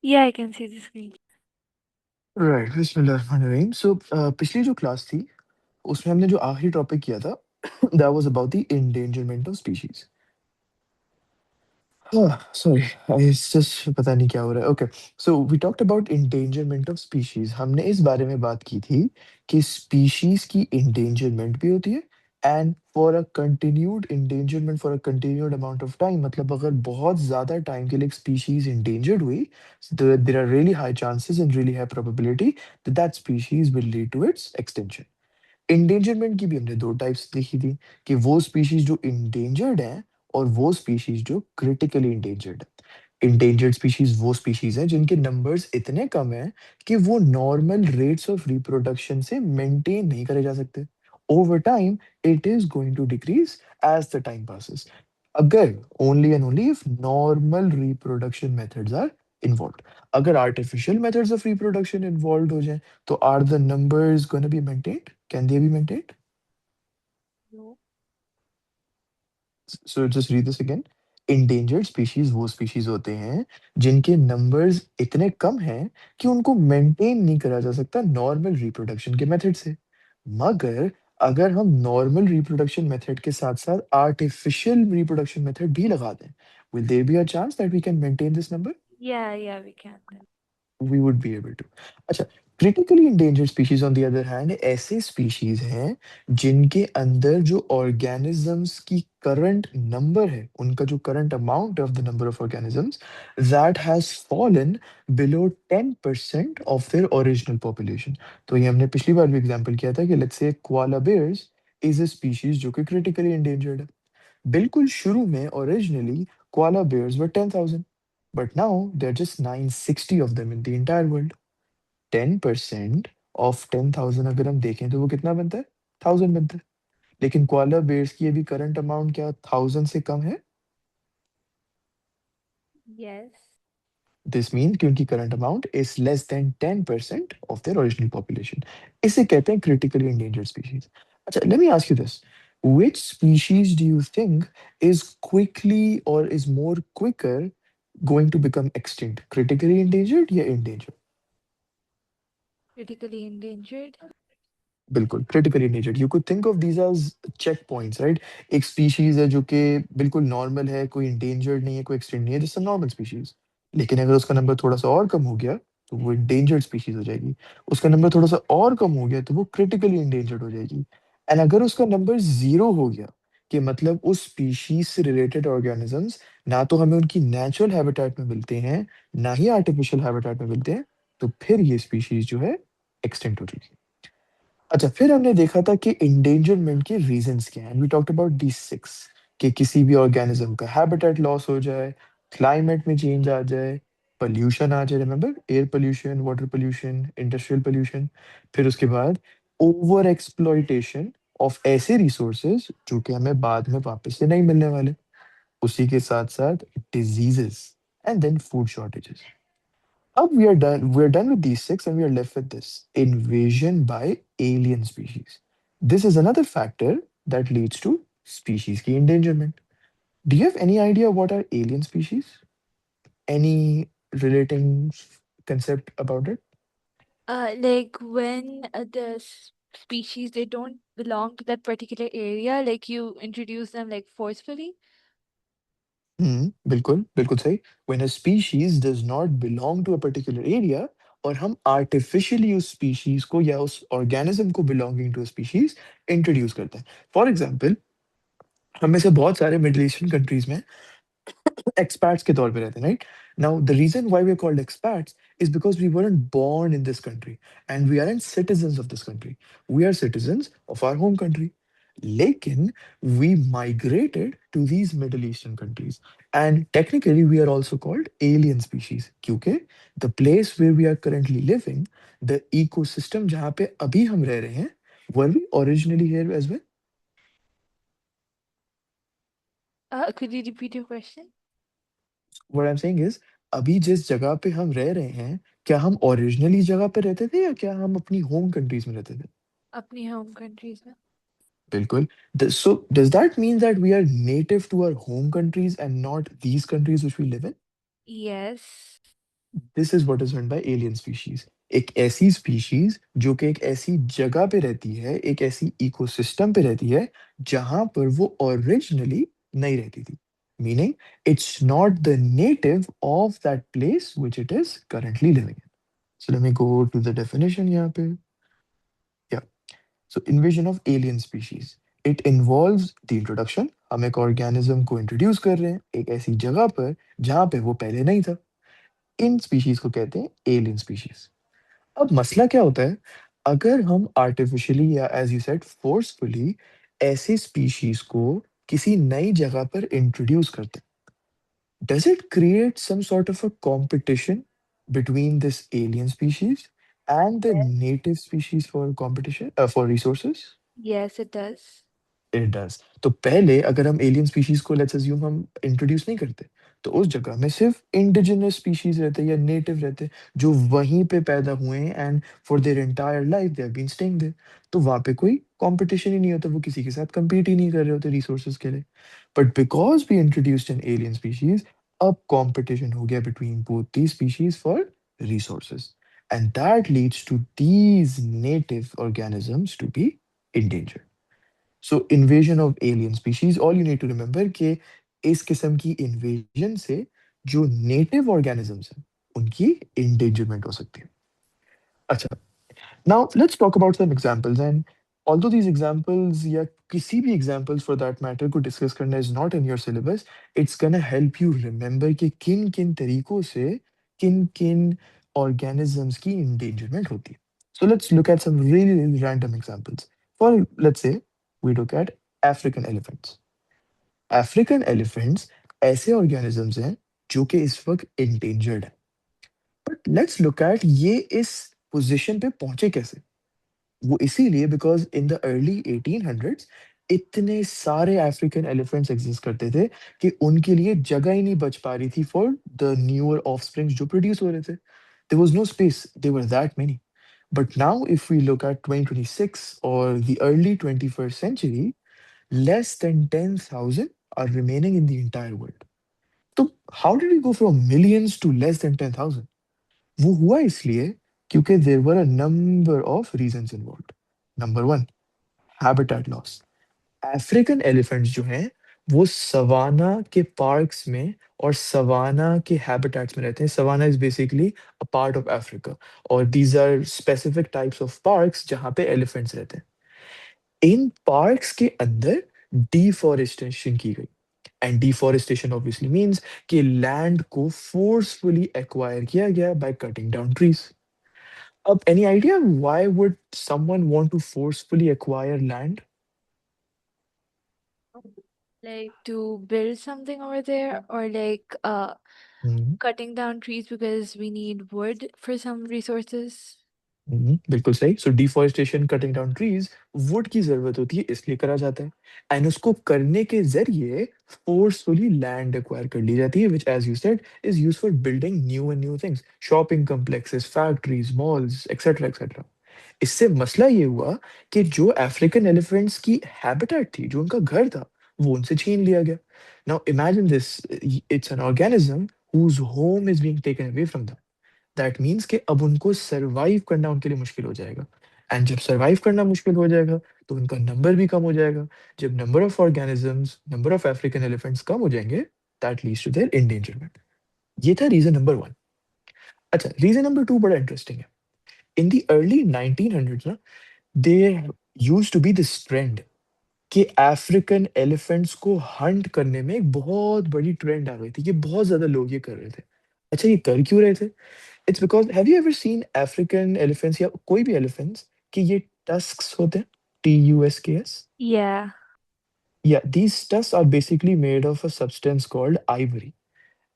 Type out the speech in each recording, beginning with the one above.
Yeah, I can see the screen. Right बिस्मिल्लाहिर्रहमानिर्रहीम सो पिछली जो क्लास थी उसमें हमने जो आखिरी टॉपिक किया था that was about the endangerment of species sorry I just पता नहीं क्या हो रहा है okay so we talked about endangerment of species हमने इस बारे में बात की थी कि स्पीशीज की एंडेंजरमेंट भी होती है and for a continued endangerment for a continued amount of time मतलब अगर बहुत ज्यादा टाइम के लिए एक स्पीशीज एंडेंजर्ड हुई there are really high chances and really high probability that that species will lead to its extinction endangerment की भी हमने दो टाइप्स देखी थी कि वो स्पीशीज जो इंडेंजर्ड है और वो स्पीशीज जो क्रिटिकली इंडेंजर्ड है इंडेंजर्ड स्पीशीज वो स्पीशीज हैं जिनके नंबर्स इतने कम हैं कि वो नॉर्मल रेट्स ऑफ रिप्रोडक्शन से मेंटेन नहीं करे जा सकते over time it is going to decrease as the time passes अगर only and only if normal reproduction methods are involve अगर artificial methods of reproduction involve हो जाए तो are the numbers going to be maintained? Can they be maintained? No. So just read this again. Endangered species वो species होते हैं जिनके numbers इतने कम हैं कि उनको maintain नहीं करा जा सकता normal reproduction के method से मगर अगर हम normal reproduction method के साथ साथ artificial reproduction method भी लगा दें will there be a chance that we can maintain this number? Yeah, we can then. We would be able to. अच्छा critically endangered species on the other hand ऐसे species हैं जिनके अंदर जो organisms की करंट नंबर है उनका जो current amount of the number of organisms that has fallen below 10% of their original population तो ये हमने पिछली बार भी एग्जांपल किया था कि let's say koala bears is a species जो कि क्रिटिकली इंडेंजर्ड है बिल्कुल शुरू में originally koala bears were 10,000, but now there are just 960 of them in the entire world. 10% of 10,000 अगर हम देखें तो वो कितना बनता है 1000 बनता है लेकिन koala bears की अभी करंट अमाउंट क्या 1000 से कम है Yes. दिस मीन कि उनकी current amount is less than 10% of their original population इसे कहते हैं क्रिटिकली endangered species अच्छा let me ask you this which species do you think is quickly or is more quicker going to become extinct critically endangered या endangered Critically endangered. बिल्कुल critically endangered you could think of these as checkpoints right एक species है जो कि बिल्कुल normal है कोई endangered नहीं है कोई एक्सटेंड नहीं है जैसे नॉर्मल स्पीशीज लेकिन अगर उसका नंबर थोड़ा सा और कम हो गया तो वो इंडेंजर्ड स्पीशीज हो जाएगी उसका नंबर थोड़ा सा और कम हो गया तो वो क्रिटिकली इंडेंजर्ड हो जाएगी एंड अगर उसका नंबर जीरो हो गया कि मतलब उस स्पीशीज से रिलेटेड ऑर्गेनिजम्स ना तो हमें उनकी नेचुरल हैबिटेट में मिलते हैं ना ही आर्टिफिशियल हैबिटेट में मिलते हैं तो फिर ये स्पीशीज जो है एक्सटिंक्ट हो जाएगी अच्छा फिर हमने देखा था कि इंडेंजरमेंट के रीजंस क्या हैं we talked about the six कि किसी भी ऑर्गेनिज्म का हैबिटेट लॉस हो जाए क्लाइमेट में चेंज आ जाए पोल्यूशन आ जाए remember air pollution water pollution industrial pollution फिर उसके बाद ओवर एक्सप्लॉइटेशन ऑफ ऐसे रिसोर्सेज जो कि हमें बाद में वापस से नहीं मिलने वाले उसी के साथ साथ diseases and then food shortages अब we are done. We're done with these six, and we are left with this invasion by alien species. This is another factor that leads to species की endangerment. Do you have any idea what are alien species? Any relating concept about it? Like when species they don't belong to that particular area, like you introduce them like forcefully. बिल्कुल बिल्कुल सही when a species does not belong to a particular area और हम artificially उस species को या उस organism को belonging to a species introduce करते हैं फॉर एग्जाम्पल हम में से बहुत सारे मिडिल ईस्टर्न कंट्रीज में expats के तौर पे रहते हैं, right? Now, the reason why we're called expats is because we weren't born in this country and we aren't citizens of this country. We are citizens of our home country. लेकिन we migrated to these Middle Eastern countries and technically we are also called alien species क्योंकि the place where we are currently living, the ecosystem जहाँ पे अभी हम रह रहे हैं, were we originally here as well? Could you repeat your question? What I'm saying is अभी जिस जगह पे हम रह रहे हैं क्या हम ओरिजिनली जगह पे रहते थे या क्या हम अपनी होम कंट्रीज में रहते थे अपनी home countries में. बिल्कुल so does that mean that we are native to our home countries and not these countries which we live in Yes. This is what is meant by alien species. एक ऐसी species जो कि एक ऐसी जगह पे रहती है, एक ऐसी इकोसिस्टम पे रहती है जहां पर वो ओरिजिनली नहीं रहती थी। Meaning it's not the native of that place which it is currently living in. So let me go to the definition यहाँ पे। या so invasion of alien species, it involves the introduction. हम एक organism को introduce कर रहे हैं एक ऐसी जगह पर जहां पे वो पहले नहीं था। इन स्पीशीज को कहते हैं एलियन स्पीशीज। अब मसला क्या होता है, अगर हम आर्टिफिशियली या एज यू सेड फोर्सफुली ऐसे स्पीशीज को किसी नई जगह पर इंट्रोड्यूस करते हैं, does it create some sort of a competition between this alien species and the Yes. Native species for competition for resources? Yes, it does. It does. तो पहले अगर हम एलियन स्पीशीज को लेट्स अज्यूम हम introduce नहीं करते, तो उस जगह में सिर्फ इंडिजिनस स्पीशीज रहते या नेटिव रहते जो वहीं पे पैदा हुए हैं and for their entire life they have been staying there. तो वहां पे कोई कंपटीशन ही नहीं होता, वो किसी के साथ compete ही नहीं कर रहे होते रिसोर्सेज के लिए। But because we introduced an alien species, अब कंपटीशन हो गया between both the species for resources, and that leads to these native organisms to be endangered. So invasion of alien species, all you need to remember कि इस किस्म की invasion से जो native organisms हैं उनकी इंडेंजरमेंट हो सकती है। अच्छा, now let's talk about some examples, and although these examples या किसी भी एग्जांपल्स फॉर दैट मैटर को डिस्कस करना is not in your syllabus, it's gonna help you remember कि किन किन तरीकों से किन किन ऑर्गेनिजम्स की इंडेंजरमेंट होती है। So let's look at some really random examples. For let's say we look at African elephants. African elephants ऐसे ऑर्गेनिजम्स हैं जो कि इस वक्त इंडेंजर्ड है। बट लेट्स लुक एट ये इस पोजीशन पे पहुंचे कैसे। वो इसीलिए because in the early 1800s इतने सारे अफ्रीकन एलिफेंट्स एग्जिस्ट करते थे कि उनके लिए जगह ही नहीं बच पा रही थी फॉर द न्यूअर ऑफस्प्रिंग्स जो प्रोड्यूस हो रहे थे। There was no space, there were that many. But now if we look at 2026 और the early 21st century, less than 10,000 are remaining in the entire world. तो how did we go from millions to less than 10,000? वो हुआ इसलिए क्योंकि there were a number of reasons involved. Number one, habitat loss. African elephants जो हैं वो savanna के parks में और सवाना के हैबिटेट्स में रहते हैं। Savanna is basically a part of Africa, और these are specific types of parks जहाँ पे एलिफेंट्स रहते हैं। इन पार्क्स के अंदर डिफॉरेस्टेशन की गई, एंड डिफॉरेस्टेशन ऑब्वियसली मींस कि लैंड को फोर्सफुली एक्वायर किया गया बाय कटिंग डाउन ट्रीज। अब any idea why would someone want to forcefully acquire land? Like to build something over there, or like cutting down trees because we need wood for some resources. बिल्कुल सही। So deforestation, cutting down trees, wood की जरूरत होती है इसलिए करा जाता है, एंड उसको करने के जरिए फोर्सफुली लैंड एक्वायर कर ली जाती है which as you said is used for building new and new things, shopping complexes, factories, malls, etcetera etcetera. इससे मसला ये हुआ कि जो अफ्रीकन एलिफेंट्स की हैबिटेट थी, जो उनका घर था, वो उनसे छीन लिया गया। Now imagine this, it's an organism whose home is being taken away from them. That means कि अब उनको सर्वाइव करना उनके लिए मुश्किल हो जाएगा, एंड जब सर्वाइव करना मुश्किल हो जाएगा तो उनका नंबर भी कम हो जाएगा। जब number of organisms, number of African elephants कम हो जाएंगे, that leads to their endangerment. ये था रीजन नंबर वन। अच्छा, रीजन नंबर टू बड़ा इंटरेस्टिंग है। इन द अर्ली 1900s ना, there used to be this trend कि अफ्रीकन एलिफेंट्स को हंट करने में एक बहुत बड़ी ट्रेंड आ गई थी, कि बहुत ज्यादा लोग ये कर रहे थे। अच्छा, ये कर क्यों रहे थे? It's because have you ever seen African elephants या कोई भी एलिफेंट्स कि ये टस्क्स होते हैं, TUSKS? Yeah. Yeah, these tusks are basically made of a substance called ivory.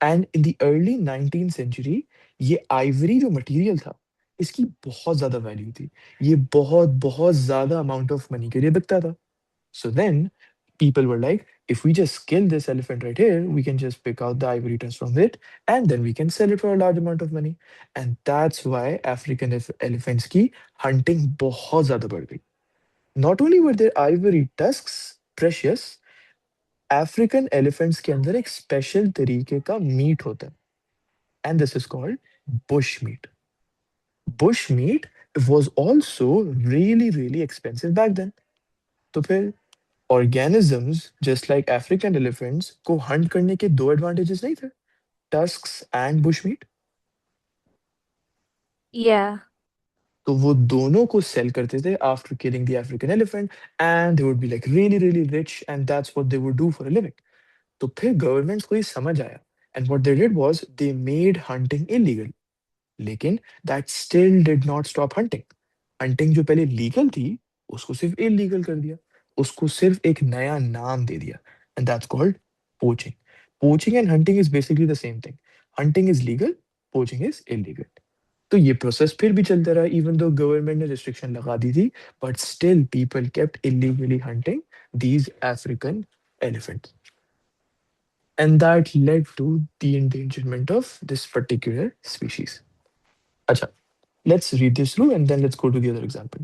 And in the early 19th century ये आइवरी जो मटेरियल था, इसकी बहुत ज्यादा वैल्यू थी। ये बहुत बहुत ज्यादा अमाउंट ऑफ मनी के लिए बिकता था। So then people were like, if we just kill this elephant right here, we can just pick out the ivory tusk from it, and then we can sell it for a large amount of money. And that's why African elephants की hunting बहुत ज़्यादा बढ़ गई। Not only were their ivory tusks precious, African elephants के अंदर एक special तरीके का मीट होता है, and this is called bush meat. Bush meat was also really, really expensive back then. तो फिर organisms just like African elephants को hunt करने के दो advantages नहीं थे, tusks and bush meat. Yeah. तो वो दोनों को सेल करते थे after killing the African elephant, and they would be like really really rich, and that's what they would do for a living. तो फिर गवर्नमेंट्स को ये समझ आया, and what they did was they made hunting illegal. लेकिन that still did not stop hunting. Hunting जो पहले legal थी उसको सिर्फ इलीगल कर दिया, उसको सिर्फ एक नया नाम दे दिया, and that's called poaching. Poaching and hunting is basically the same thing. Hunting is legal, poaching is illegal. तो ये प्रोसेस फिर भी चलता रहा इवन दो गवर्नमेंट ने रिस्ट्रिक्शन लगा दी थी, but still people kept illegally hunting these African elephants, and that led to the endangerment of this particular species. Acha, let's read this through and then let's go to the other example.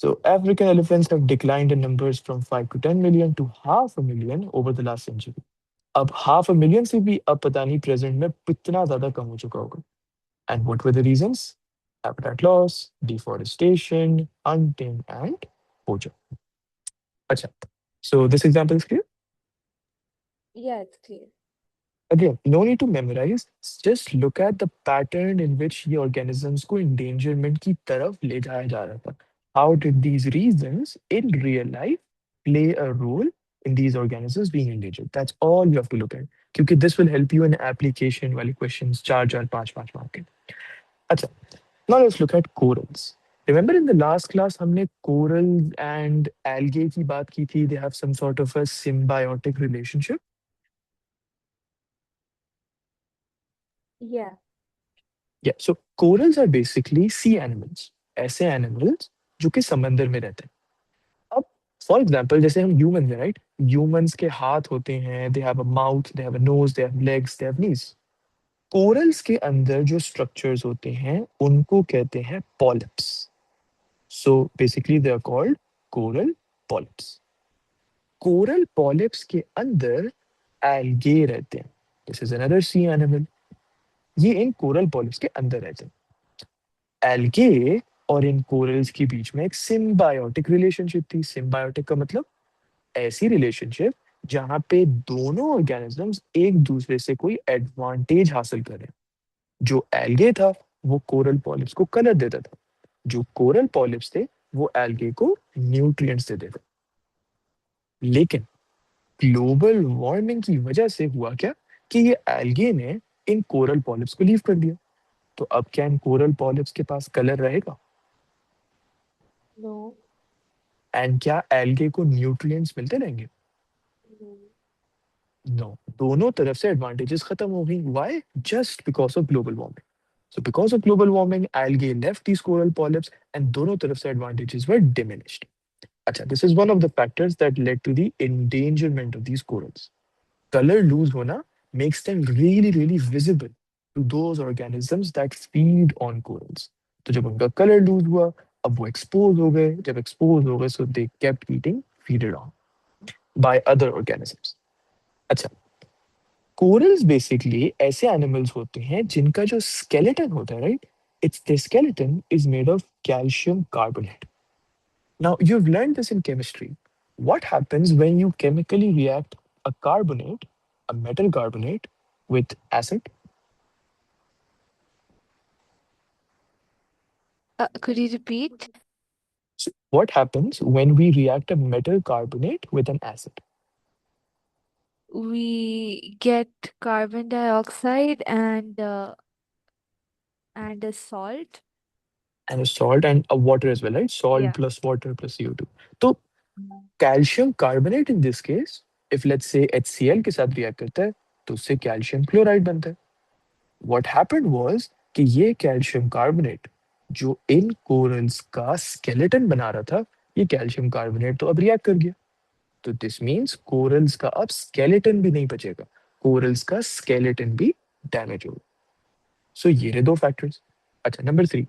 So, African elephants have declined in numbers from 5 to 10 million to half a million over the last century. अब half a million से भी अब पता नहीं present में कितना ज़्यादा कम हो चुका होगा. And what were the reasons? Habitat loss, deforestation, hunting, and poaching. अच्छा, so this example is clear? Yeah, it's clear. Again, no need to memorize. Just look at the pattern in which ये organisms को endangerment की तरफ ले जाया जा रहा था. How did these reasons in real life play a role in these organisms being endangered? That's all you have to look at. क्योंकि this will help you in application वाले questions 4 4 5 5 mark के. अच्छा, now let's look at corals. Remember in the last class हमने corals and algae की बात की थी. They have some sort of a symbiotic relationship. Yeah. Yeah, so corals are basically sea animals. ऐसे animals जो कि समंदर में रहते हैं. अब फॉर एग्जाम्पल जैसे हम ह्यूमंस हैं, राइट? ह्यूमंस के हाथ होते हैं, they have a mouth, they have a nose, they have legs, they have knees. Corals के अंदर जो स्ट्रक्चर्स होते हैं उनको कहते हैं polyps. So basically they are called coral polyps. Coral polyps के अंदर एल्गे रहते हैं. This is another sea animal. ये इन कोरल पॉलिप्स के अंदर रहते हैं. एल्गे और इन कोरल्स के बीच में एक सिम्बायोटिक रिलेशनशिप थी. सिम्बायोटिक का मतलब ऐसी रिलेशनशिप जहां पे दोनों ऑर्गेनिजम्स एक दूसरे से कोई एडवांटेज हासिल करें. जो एल्गे था वो कोरल पॉलिप्स को कलर देता था, जो कोरल पॉलिप्स थे वो एल्गे को न्यूट्रिएंट्स देते थे. लेकिन ग्लोबल वार्मिंग की वजह से हुआ क्या कि ये एल्गे ने इन कोरल पॉलिप्स को लीव कर दिया. तो अब क्या इन कोरल पॉलिप्स के पास कलर रहेगा? No. एंड क्या एल्गे को न्यूट्रिएंट्स मिलते रहेंगे? No. नो, दोनों तरफ से एडवांटेजेस खत्म हो गई. Why? Just because of global warming. So because of global warming algae left these coral polyps and दोनों तरफ से एडवांटेजेस were diminished. अच्छा, this is one of the factors that led to the endangerment of these corals. Color lose होना makes them really really visible to those organisms that feed on corals. तो जब उनका colour loose हुआ, अब वो expose हो गए. जब एक्सपोज हो गए, so they kept eating feeded on by other organisms. अच्छा, कोरल्स बेसिकली ऐसे एनिमल्स होते हैं जिनका जो स्केलेटन होता है, right, it's the skeleton is made of calcium carbonate. Now you have learned this in chemistry. What happens when you chemically react a carbonate, a metal carbonate, with acid? Could you repeat? So what happens when we react a metal carbonate with an acid? We get carbon dioxide and a salt. And a salt and a water as well, right? Salt Yeah. plus water plus CO2. So calcium carbonate in this case, if let's say HCl के साथ react करता है तो उससे calcium chloride बनता है. What happened was कि ये कैल्शियम कार्बोनेट जो इन कोरल्स का स्केलेटन बना रहा था, ये कैल्शियम कार्बोनेट तो अब रिएक्ट कर गया. तो दिस मींस कोरल्स का अब स्केलेटन भी नहीं बचेगा, कोरल्स का स्केलेटन भी डैमेज होगा. सो ये रहे दो फैक्टर्स. अच्छा, number 3.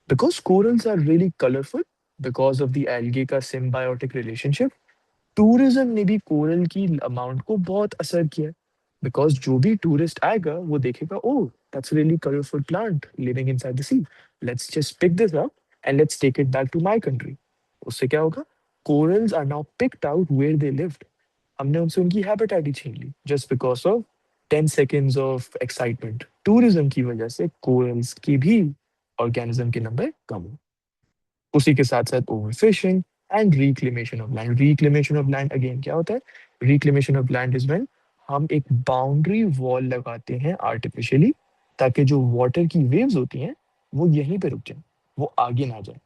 Because corals are really colourful, because of the algae का सिम्बायोटिक रिलेशनशिप, टूरिज्म ने भी कोरल की अमाउंट को बहुत असर किया. बिकॉज जो भी टूरिस्ट आएगा वो देखेगा, oh that's really colourful plant living inside the sea, let's just pick this up and let's take it back to my country. उससे क्या होगा, corals are now picked out where they lived. हमने उनसे उनकी habitat ही छीन ली just because of 10 seconds of excitement. Tourism की वजह से कोरल्स की भी ऑर्गेनिज्म के नंबर कम हो। उसी के साथ साथ over fishing and reclamation of land. Reclamation of land again क्या होता है, reclamation of land is when हम एक बाउंड्री वॉल लगाते हैं आर्टिफिशियली, ताकि जो वाटर की वेव्स होती हैं वो यहीं पे रुक जाए, वो आगे ना जाए।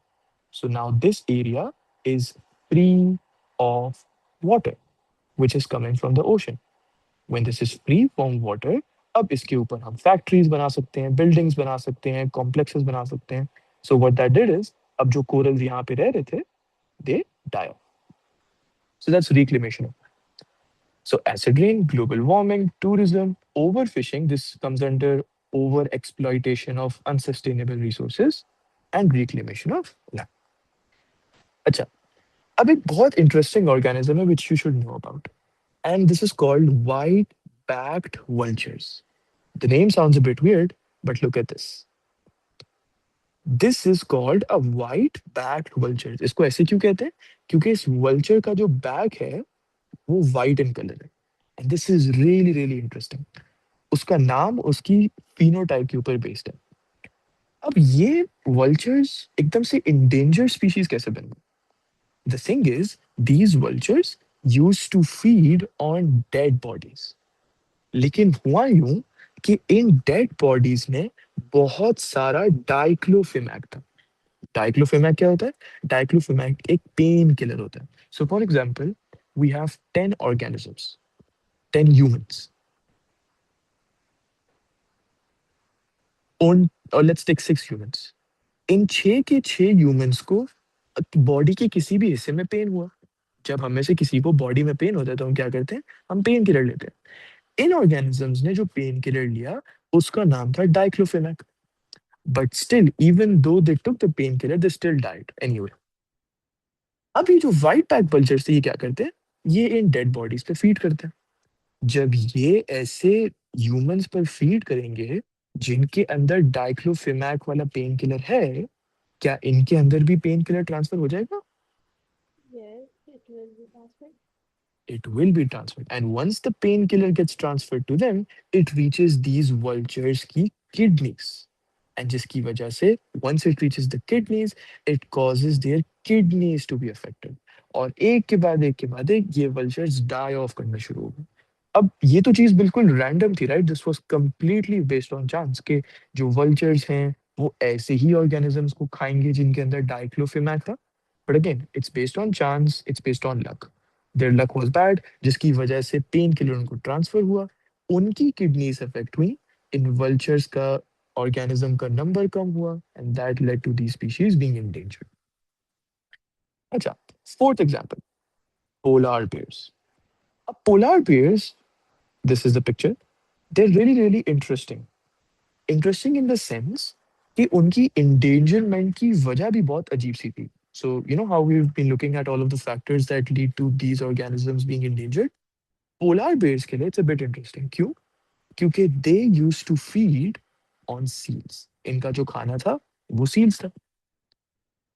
So now this area is free of water which is coming from the ocean. When this is free from water, अब इसके ऊपर हम फैक्ट्रीज बना सकते हैं, बिल्डिंग्स बना सकते हैं, कॉम्प्लेक्सेस बना सकते हैं। So what that did is, अब जो कोरल्स यहाँ पे रह रहे थे, they die off. So that's reclamation. So acid rain, global warming, tourism, overfishing, this comes under over exploitation of unsustainable resources and reclamation of land. अच्छा, अब एक बहुत इंटरेस्टिंग ऑर्गेनिज्म है which you should know about, and this is called white-backed vultures. The name sounds a bit weird, but look at this. This is called a white-backed vulture. इसको ऐसे क्यों कहते हैं? क्योंकि इस vulture का जो बैक है वो वाइट इन कलर है। And this is really really interesting. उसका नाम उसकी फिनोटाइप के ऊपर बेस्ड है। अब ये वल्चर्स एकदम से इंडेंजर स्पीशीज कैसे बन गए? The thing is, these vultures use to feed on dead bodies. लेकिन हुआ यूं कि इन डेड बॉडीज में बहुत सारा डाइक्लोफिमैक था। डाइक्लोफिमैक क्या होता है? डाइक्लोफिमैक एक पेन किलर होता है। So for example, we have 10 organisms, 10 humans, on or let's take 6 humans. इन 6 के 6 humans को बॉडी के किसी भी हिस्से में पेन हुआ। जब हमें से किसी को बॉडी में पेन होता है तो हम क्या करते हैं, हम पेन किलर लेते हैं। इन ऑर्गेनिजम्स ने जो पेन किलर लिया उसका नाम था diclofenac. But still even though they took the pain killer, they still died anyway. अब ये जो व्हाइट पैक पल्चर्स थे ये क्या करते हैं, ये इन डेड बॉडीज पे फीड करते हैं। जब ये ऐसे ह्यूमंस पर फीड करेंगे जिनके अंदर डाइक्लोफिमैक वाला पेन किलर है, क्या इनके अंदर भी पेन किलर ट्रांसफर हो जाएगा? Yes, it will be transferred. It will be transferred, and once the painkiller gets transferred to them, it reaches these vultures की kidneys, and जिसकी वजह से once it reaches the kidneys, it causes their kidneys to be affected, और एक के बाद एक ये vultures die off करना शुरू हो गए। अब ये तो चीज बिल्कुल रैंडम थी, right? This was completely based on chance के जो वल्चर्स हैं वो ऐसे ही ऑर्गेनिजम्स को खाएंगे जिनके अंदर डाइक्लोफिमैक था। But again it's based on chance, it's based on luck. Their luck was bad, जिसकी वजह से पेन किलर उनको ट्रांसफर हुआ, उनकी किडनीज अफेक्ट हुई, इन वल्चर्स का ऑर्गेनिज्म का नंबर कम हुआ, and that led to the species being endangered. अच्छा, फोर्थ एग्जांपल, पोलार बेयर्स। अब polar bears, this is the picture, they're really really interesting in the sense कि उनकी endangerment की वजह भी बहुत अजीब सी थी। So you know how we've been looking at all of the factors that lead to these organisms being endangered? Polar bears के लिए it's a bit interesting। क्यों? क्योंकि they used to feed on seals। इनका जो खाना था वो seals था।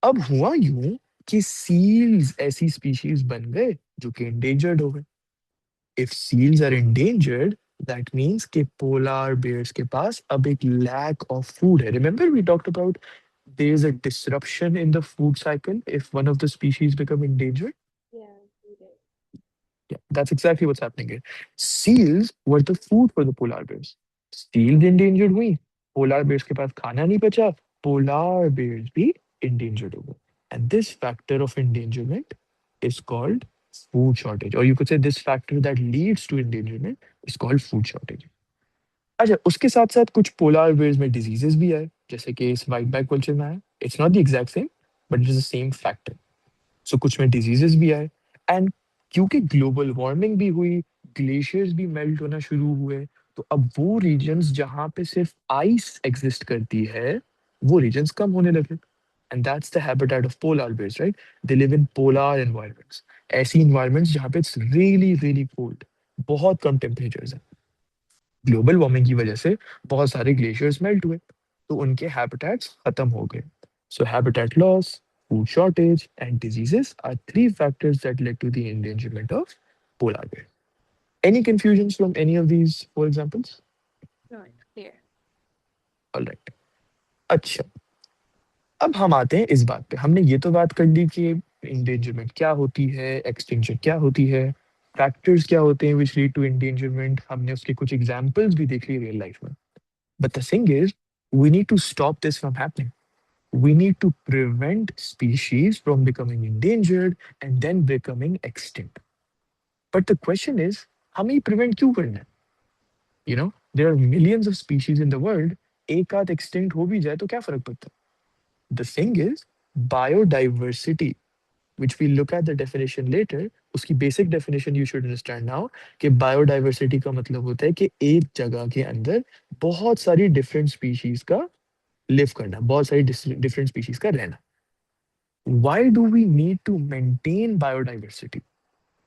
अब हुआ यूं कि seals ऐसी species बन गए जो कि endangered हो गए। If seals are endangered, that means कि polar bears के पास अब एक lack of food है। Remember we talked about there is a disruption in the food cycle if one of the species become endangered. Yeah, we did. Yeah, that's exactly what's happening here. Seals were the food for the polar bears. Seals endangered हुई, polar bears के पास खाना नहीं बचा, polar bears भी endangered हो गए। And this factor of endangerment is called food shortage, or you could say this factor that leads to endangerment is called food shortage. अच्छा, उसके साथ साथ कुछ पोलार बेयर्स में डिजीजेस भी आए, जैसे कि इस व्हाइट बैक कल्चर में आया। It's not the exact same, but it is the same factor. So कुछ में डिजीजेस भी आए, एंड क्योंकि ग्लोबल वार्मिंग भी हुई, ग्लेशियर्स भी मेल्ट होना शुरू हुए, तो अब वो रीजन्स जहाँ पे सिर्फ आइस एग्जिस्ट करती है वो रीजन्स कम होने लगे। And that's the habitat of polar bears, right? They live in polar environments, ऐसी इन्वायरमेंट्स जहाँ पे इट्स रियली रियली कोल्ड, बहुत कम टेम्परेचर्स है। ग्लोबल वार्मिंग की वजह से बहुत सारे ग्लेशियर्स मेल्ट हुए, तो उनके हैबिटेट्स खत्म हो गए। So habitat loss, food shortage and diseases are three factors that led to the endangerment of polar bear. Any confusion from any of these for examples? No, it's clear. Alright. अच्छा, अब हम आते हैं इस बात पे, हमने ये तो बात कर ली कि इंडेंजरमेंट क्या होती है, एक्सटिंक्शन क्या होती है, फैक्टर्स क्या होते हैं विच लीड टू इंडेंजरमेंट, हमने उसके कुछ एग्जांपल्स भी देख लिए रियल लाइफ में। But the thing is, we need to stop this from happening. We need to prevent species from becoming endangered and then becoming extinct. But the question is, हमें prevent क्यों करना है? You know, there are millions of species in the world. एक आध extinct हो भी जाए तो क्या फर्क पड़ता है? The thing is, biodiversity, which we look at the definition later, उसकी basic definition you should understand now, कि biodiversity का मतलब होता है कि एक जगह के अंदर बहुत सारी different species का लिव करना, बहुत सारी डिफरेंट स्पीशीज का रहना। Why do we need to maintain biodiversity?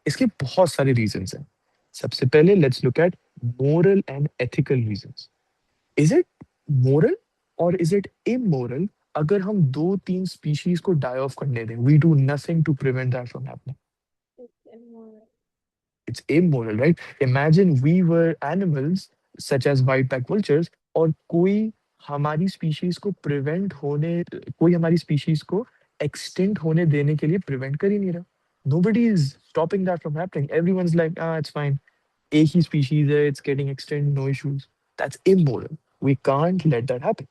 इसके बहुत सारे रीजंस हैं। सबसे पहले let's look at moral and ethical reasons. Is it moral और इज इट इमोरल अगर हम दो तीन स्पीशीज को डाई ऑफ करने दें? We do nothing to prevent that from happening. It's immoral. It's immoral, right? Imagine we were animals such as white-backed vultures और कोई हमारी स्पीशीज को प्रिवेंट होने, कोई हमारी स्पीशीज को एक्सटिंक्ट होने देने के लिए प्रिवेंट कर ही नहीं रहा। Nobody is stopping that from happening. Everyone's like, ah, it's fine. एक ही species है, it's getting extinct, no issues. That's immoral. We can't let that happen.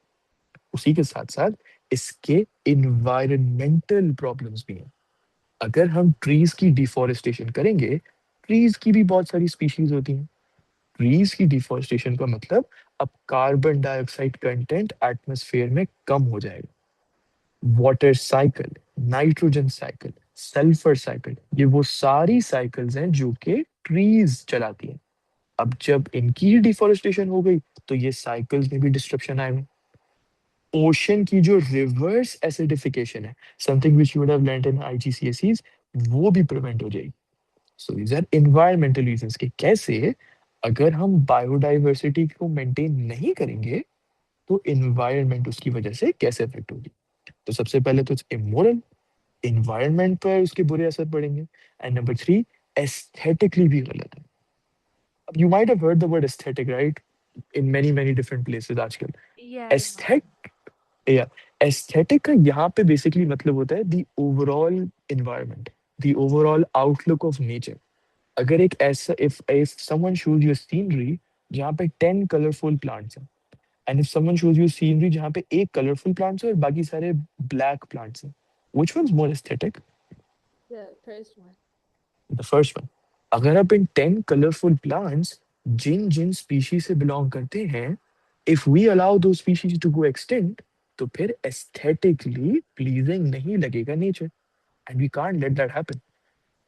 उसी के साथ साथ इसके environmental problems भी हैं। अगर हम ट्रीज की डिफोरेस्टेशन करेंगे, ट्रीज की भी बहुत सारी स्पीशीज होती हैं। ट्रीज की डिफोरेस्टेशन का मतलब अब कार्बन डाइऑक्साइड कंटेंट एटमॉस्फेयर में कम हो जाएगा। Water cycle, nitrogen cycle, sulphur cycle, ये वो सारी साइकिल्स हैं जो कि ट्रीज चलाती हैं। अब जब इनकी डिफोरेस्टेशन हो गई तो ये साइकिल्स में भी डिस्ट्रप्शन आएगा। ओशन की जो रिवर्स एसिडिफिकेशन है, something which you would have learned in IGCSEs, वो भी प्रिवेंट हो जाएगी। So these are environmental reasons कि कैसे अगर हम बायोडाइवर्सिटी को मेंटेन नहीं करेंगे तो एनवायरनमेंट उसकी वजह से कैसे अफेक्ट होगी। तो सबसे पहले तो इमोरल, एनवायरनमेंट पर उसके बुरे असर पड़ेंगे। एंड नंबर थ्री, एस्थेटिकली भी गलत है। अब you might have heard the word aesthetic, right, in many many different places आजकल। Yeah, I have. एस्थेट या एस्थेटिक का यहाँ पे बेसिकली मतलब होता है the overall environment, the overall outlook of nature. अगर एक ऐसा, if someone shows you a scenery जहाँ पे 10 कलरफुल प्लांट्स हैं, and if someone shows you a scenery जहाँ पे एक कलरफुल प्लांट्स है और बाकी सारे ब्लैक प्लांट्स हैं, which one's more aesthetic? The first one. The first one. अगर आप इन 10 कलरफुल प्लांट्स जिन जिन स्पीशीज से बिलोंग करते हैं, if we allow those species to go extinct, तो फिर एस्थेटिकली प्लीजिंग नहीं लगेगा nature, and we can't let that happen.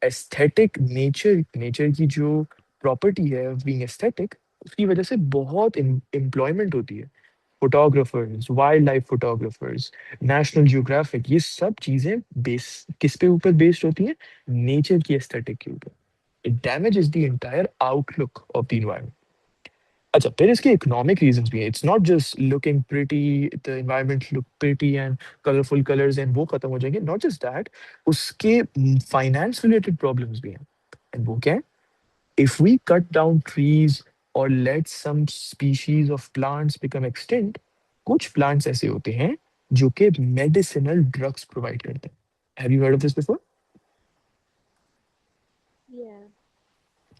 Aesthetic nature, nature की जो प्रॉपर्टी है बीइंग एस्थेटिक, उसकी वजह से बहुत एम्प्लॉयमेंट होती है। Photographers, wild life photographers, national geographic, ये सब चीजें बेस किस पे ऊपर बेस्ड होती हैं? नेचर की एस्थेटिक के ऊपर। It damages the entire outlook of the environment. अच्छा, फिर इसके इकोनॉमिक रीजंस भी हैं। It's not just looking pretty, the environment look pretty and colourful colours and वो खत्म हो जाएंगे, नॉट जस्ट दैट, उसके फाइनेंस रिलेटेड प्रॉब्लम्स भी हैं। एंड वो क्या है? If we cut down trees और let some species of plants become extinct, कुछ प्लांट्स ऐसे होते हैं जो कि मेडिसिनल ड्रग्स प्रोवाइड करते हैं। Have you heard of this before? Yeah.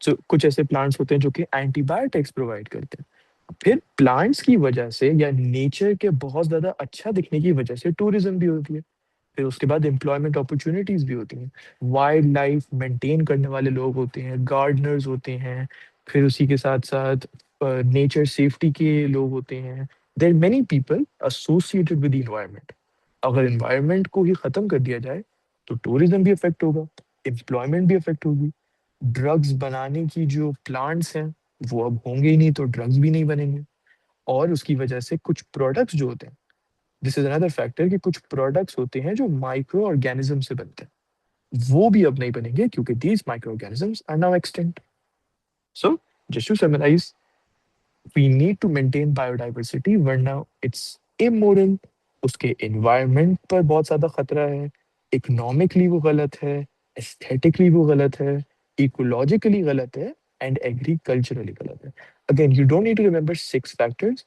सो कुछ ऐसे प्लांट्स होते हैं जो कि एंटीबायोटिक्स प्रोवाइड करते हैं। फिर प्लांट्स की वजह से या नेचर के बहुत ज्यादा अच्छा दिखने की वजह से टूरिज्म भी होती है। फिर उसके बाद एम्प्लॉयमेंट अपॉर्चुनिटीज भी होती हैं। वाइल्ड लाइफ मेंटेन करने वाले लोग होते हैं, गार्डनर्स होते हैं। फिर उसी के साथ साथ नेचर सेफ्टी के लोग होते हैं। There many people associated with the environment. अगर इन्वायरमेंट को ही खत्म कर दिया जाए तो टूरिज्म भी अफेक्ट होगा, एम्प्लॉयमेंट भी अफेक्ट होगी। ड्रग्स बनाने की जो प्लांट्स हैं वो अब होंगे ही नहीं, तो ड्रग्स भी नहीं बनेंगे। और उसकी वजह से कुछ प्रोडक्ट्स जो होते हैं, दिस इज अनदर फैक्टर, कि कुछ प्रोडक्ट्स होते हैं जो माइक्रो ऑर्गेनिज्म से बनते हैं, वो भी अब नहीं बनेंगे क्योंकि these micro organisms are now extinct. So just to summarise, we need to maintain biodiversity, वरना इट्स इमोरल, उसके एनवायरनमेंट पर बहुत ज्यादा खतरा है, इकोनॉमिकली वो गलत है, एस्थेटिकली वो गलत है, इकोलॉजिकली गलत है, एंड एग्रीकल्चरली गलत है. Again, you don't need to remember six factors.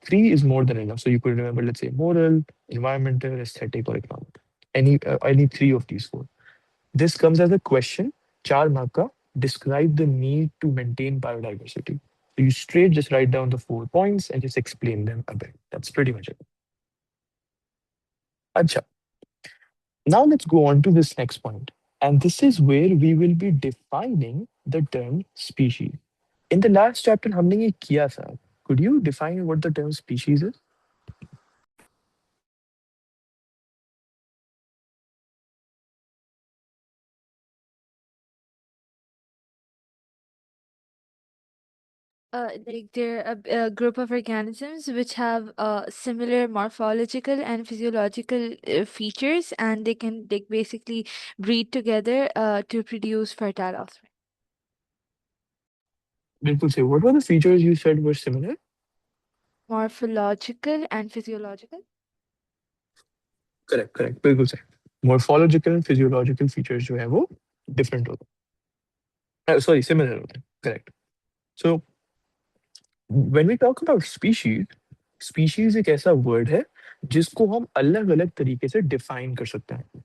Three is more than enough. So you could remember, let's say, moral, environmental, aesthetic, or economic. Any three of these four. This comes as a question. Char marka. Describe the need to maintain biodiversity. So you straight just write down the 4 points and just explain them a bit. That's pretty much it. Acha. Now let's go on to this next point. And this is where we will be defining the term species. In the last chapter, हमने ये किया था. Could you define what the term species is? Like they're a group of organisms which have similar morphological and physiological features, and they can like basically breed together to produce fertile offspring. Bilkul say, what were the features you said were similar? Morphological and physiological. Correct, correct. बिल्कुल सही. Morphological and physiological features जो है वो different होते हैं. Sorry, similar होते हैं. Correct. So when we talk about species, species एक ऐसा word है जिसको हम अलग अलग तरीके से define कर सकते हैं.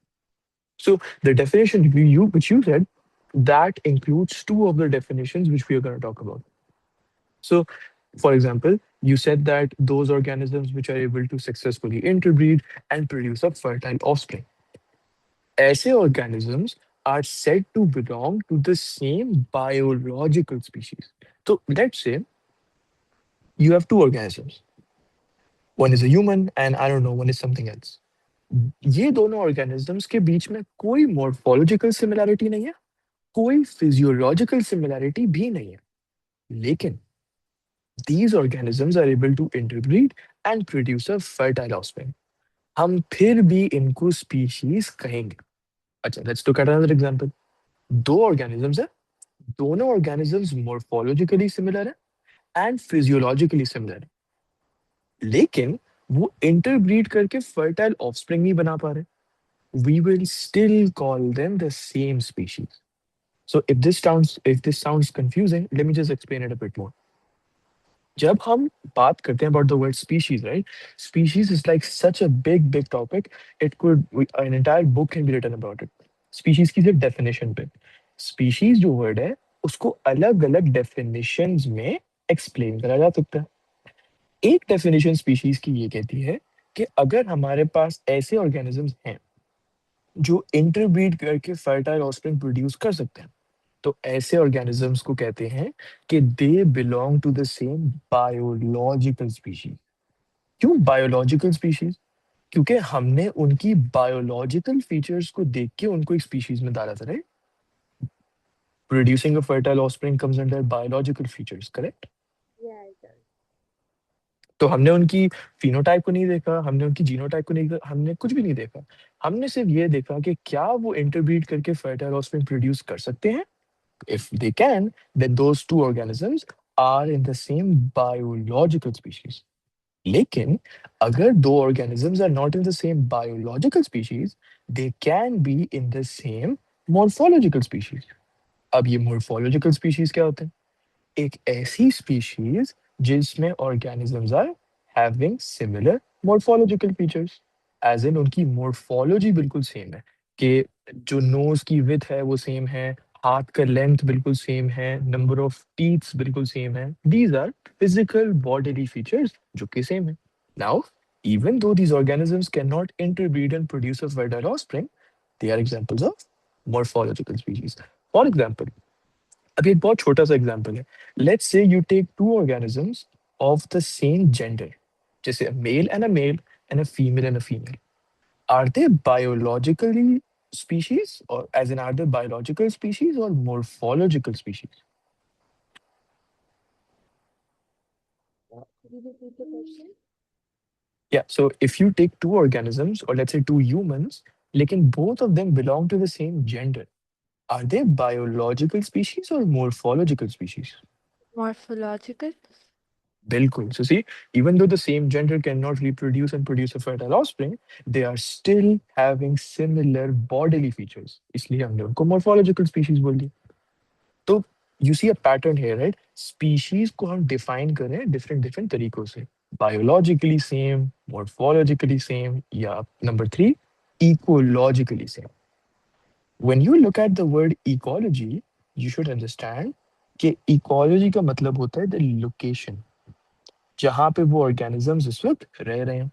So the definition which you said, that includes two of the definitions which we are going to talk about. So for example, you said that those organisms which are able to successfully interbreed and produce a fertile offspring. ऐसे organisms are said to belong to the same biological species. So let's say you have two organisms. One is a human and I don't know, one is something else. ये दोनों organisms के बीच में कोई morphological similarity नहीं है, कोई physiological similarity भी नहीं है. लेकिन these organisms are able to interbreed and produce a fertile offspring. हम फिर भी इनको species कहेंगे. अच्छा, let's look at another example. दो organisms है, दोनों organisms morphologically similar है and physiologically similar है, लेकिन वो interbreed करके fertile offspring नहीं बना पा रहे. We will still call them the same species. So if this sounds confusing, let me just explain it a bit more. जब हम बात करते हैं about the word species, right? Species is like such a big topic. An entire book can be written about it. Species की सिर्फ definition पे. Species जो word है, उसको अलग-अलग definitions में explain करा जा सकता है. एक definition species की ये कहती है कि अगर हमारे पास ऐसे organisms हैं जो interbreed करके fertile offspring produce कर सकते हैं, तो ऐसे organisms को कहते हैं कि they belong to the same biological species. क्यों biological species? क्योंकि हमने उनकी biological features को देख के उनको एक species में डाला था, right? Producing a fertile offspring comes under biological features, correct? Yeah, it does. तो हमने उनकी phenotype को नहीं देखा, हमने उनकी genotype को नहीं देखा, हमने कुछ भी नहीं देखा. हमने सिर्फ ये देखा कि क्या वो interbreed करके fertile offspring produce कर सकते हैं. If they can, then those two organisms are in the same biological species. लेकिन अगर दो organisms are not in the same biological species, they can be in the same morphological species. अब ये morphological species क्या होते हैं? एक ऐसी species जिसमें organisms are having similar morphological features. As in उनकी morphology बिल्कुल same है कि जो nose की width है वो same है, हाथ का length बिल्कुल same है, number of teeth बिल्कुल same है. These are physical bodily features जो कि same है. Now, even though these organisms cannot interbreed and produce a fertile offspring, they are examples of morphological species. For example, अब ये एक बहुत छोटा सा एग्जांपल है. Let's say you take two organisms of the same gender, जैसे a male and a male and a female and a female. Are they biologically species, or as in are they biological species or morphological species? Could you repeat the question? Yeah, so if you take two organisms or let's say two humans, लेकिन both of them belong to the same gender, are they biological species or morphological species? Morphological. Bilkul. So see, even though the same gender cannot reproduce and produce a fertile offspring, they are still having similar bodily features. इसलिए हमने उनको morphological species बोल दिया. तो you see a pattern here, right? Species को हम define करें different different तरीकों से. Biologically same, morphologically same, या number three, ecologically same. When you look at the word ecology, you should understand कि ecology का मतलब होता है the location, जहाँ पे वो organisms इस वक्त रह रहे हैं.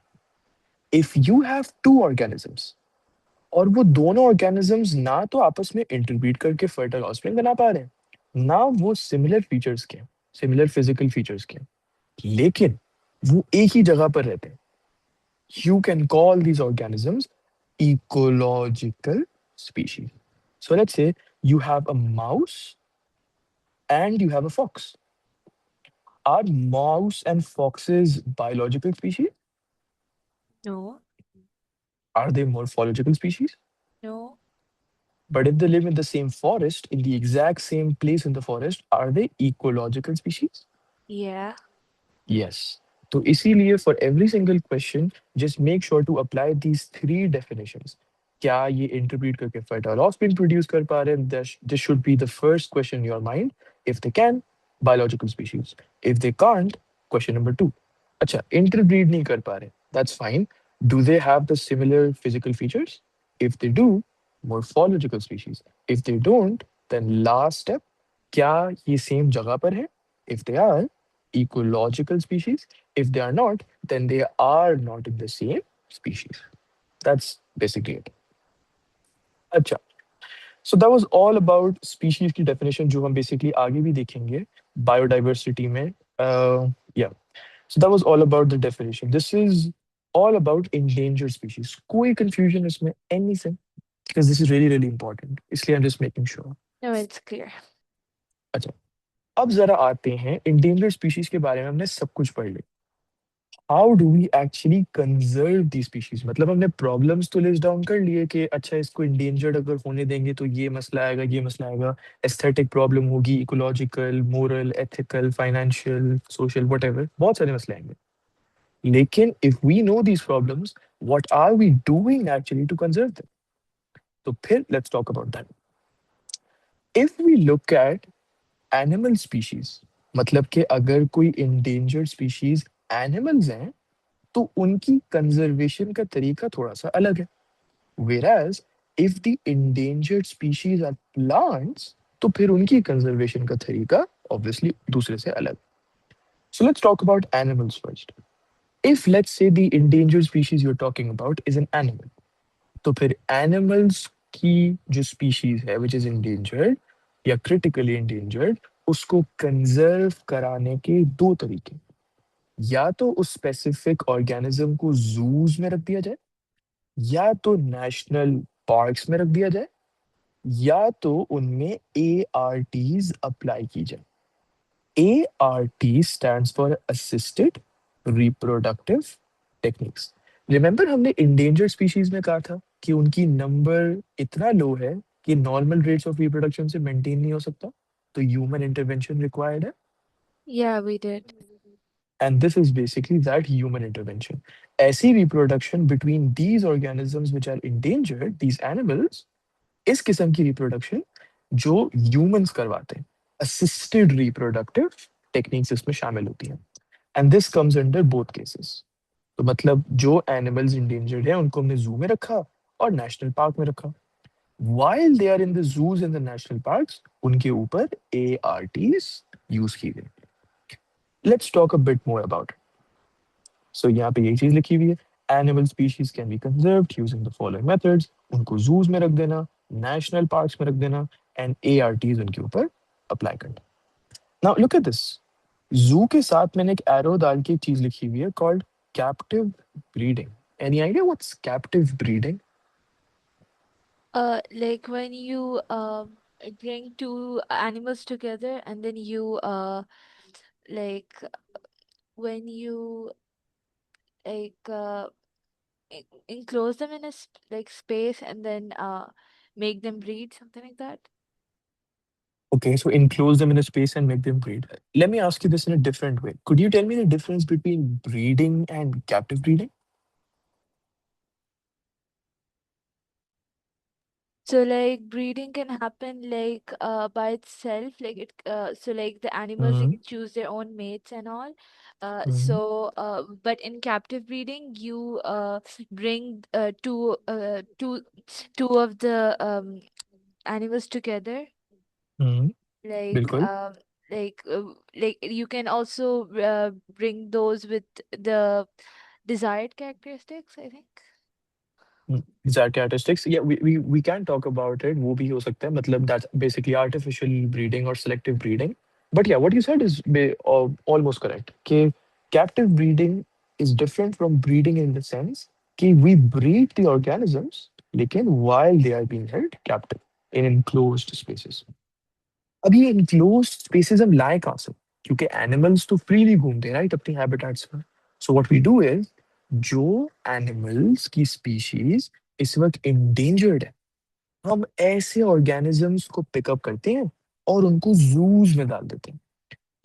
If you have two organisms और वो दोनों organisms ना तो आपस में interbreed करके fertile offspring बना पा रहे हैं, ना वो similar features के, similar physical features के, लेकिन वो एक ही जगह पर रहते हैं, you can call these organisms ecological species. So let's say you have a mouse and you have a fox. Are mouse and foxes biological species? No, Are they morphological species? no, But if they live in the same forest, in the exact same place in the forest, are they ecological species? yeah. Yes. So इसीलिए for every single question, just make sure to apply these three definitions. क्या ये interbreed करके fertile offspring produce कर पा रहे हैं? This should be the first question in your mind. If they can, biological species. If they can't, question number two. अच्छा, interbreed नहीं कर पा रहे. That's fine. Do they have the similar physical features? If they do, morphological species. If they don't, then last step, क्या ये same जगह पर है? If they are, ecological species. If they are not, then they are not in the same species. That's basically it. अच्छा, so that was all about species की definition जो हम basically आगे भी देखेंगे biodiversity में. Yeah, so that was all about the definition. This is all about endangered species. कोई confusion इसमें anything, because this is really really important. इसलिए I'm just making sure. No, it's clear. अच्छा, अब जरा आते हैं endangered species के बारे में. हमने सब कुछ पढ़ लिया. How do we actually conserve the species. मतलब हमने प्रॉब्लम्स तो लिस्ट डाउन कर लिए कि अच्छा इसको इंडेंजर्ड अगर होने देंगे तो ये मसला आएगा, ये मसला आएगा, एस्थेटिक प्रॉब्लम होगी, ecological, moral, ethical, financial, social, whatever, बहुत सारे मसले आएंगे. लेकिन if we know these problems, what are we doing actually to conserve them? तो फिर let's talk about that. If we look at animal species, मतलब कि अगर कोई इंडेंजर्ड स्पीशीज एनिमल्स हैं, तो उनकी कंजर्वेशन का तरीका थोड़ा सा अलग है. Whereas if the endangered species are plants, तो फिर उनकी कंजर्वेशन का तरीका obviously दूसरे से अलग. So let's talk about animals first. If let's say the endangered species you're talking about is an animal, तो फिर animals की जो species है which is endangered या critically endangered, उसको कंजर्व कराने के दो तरीके. या तो उस स्पेसिफिक ऑर्गेनिज्म को जूस में रख दिया जाए, या तो नेशनल पार्क्स में रख दिया जाए, या तो उनमें ARTs अप्लाई की जाए. ART stands for assisted reproductive techniques. Remember हमने इंडेंजर्ड स्पीशीज में कहा था कि उनकी नंबर इतना लो है कि नॉर्मल रेट्स ऑफ रिप्रोडक्शन से मेंटेन नहीं हो सकता, तो ह्यूमन इंटरवेंशन रिक्वायर्ड है. Yeah, we did. And this is basically that human intervention. ऐसी reproduction between these organisms which are endangered, these animals, इस किस्म की reproduction जो humans करवाते हैं, assisted reproductive techniques इसमें शामिल होती हैं. And this comes under both cases. तो मतलब जो animals endangered हैं उनको हमने zoo में रखा और national park में रखा. While they are in the zoos and the national parks, उनके ऊपर ARTs use की गई. Let's talk a bit more about it. सो यहाँ पे यही चीज लिखी हुई है. Animal species can be conserved using the following methods. उनको जूस में रख देना, नेशनल पार्क्स में रख देना, एंड ARTs उनके ऊपर अप्लाई करना. Now look at this. जू के साथ मैंने एक एरो डाल के एक चीज लिखी हुई है called captive breeding. Any idea what's captive breeding? Like when you bring two animals together and then you like when you like enclose them in a like space and then make them breed, something like that. Okay, so enclose them in a space and make them breed. Let me ask you this in a different way. Could you tell me the difference between breeding and captive breeding? So like breeding can happen like by itself, like so like the animals they Mm-hmm. can choose their own mates and all. Mm-hmm. But in captive breeding you bring two of the animals together, Mm-hmm. like बिल्कुल. like you can also bring those with the desired characteristics, I think. Exact characteristics. Yeah, we can talk about it. वो भी हो सकता है. मतलब that's basically artificial breeding or selective breeding. But yeah, what you said is almost correct. कि captive breeding is different from breeding in the sense कि we breed the organisms, लेकिन while they are being held captive in enclosed spaces. अब ये enclose spaces हम लाए कहाँ से? क्योंकि एनिमल्स तो फ्रीली घूमते हैं राइट अपनी हैबिटेट्स में. So what we do is, जो एनिमल्स की स्पीशीज इस वक्त इंडेंजर्ड है, हम ऐसे ऑर्गेनिजम्स को पिकअप करते हैं और उनको जूस में डाल देते हैं.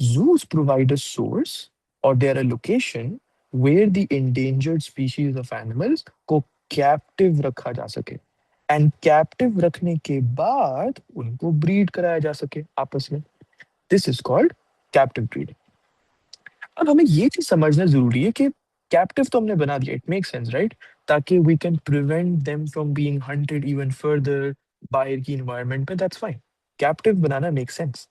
Zoos provide a source or they're a location where the endangered species of animals को captive रखा जा सके. एंड कैप्टिव रखने के बाद उनको ब्रीड कराया जा सके आपस में. This is called captive breeding. अब हमें ये चीज समझना जरूरी है कि कैप्टिव तो हमने बना दिया, इट मेक सेंस राइट, ताकि we can prevent them from being hunted even further बाहर की इन्वायरमेंट में. दैट्स फाइन, कैप्टिव बनाना मेक सेंस.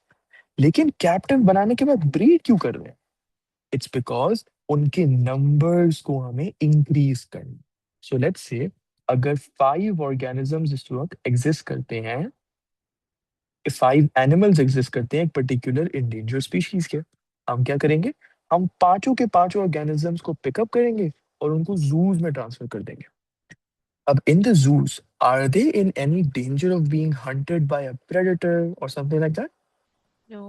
लेकिन कैप्टिव बनाने के बाद ब्रीड क्यों कर रहे हैं? इट्स बिकॉज उनके नंबर्स को हमें इंक्रीज करना. सो लेट्स से अगर 5 ऑर्गेनिजम्स इस वक्त एग्जिस्ट करते हैं, 5 एनिमल्स एग्जिस्ट करते हैं एक पर्टिकुलर इंडेंजर स्पीशीज के, हम क्या करेंगे? हम पांचों के पांचों ऑर्गेनिजम्स को पिकअप करेंगे और उनको जूस में ट्रांसफर कर देंगे. अब in the zoos, are they in any danger of being hunted by a predator और something like that? No.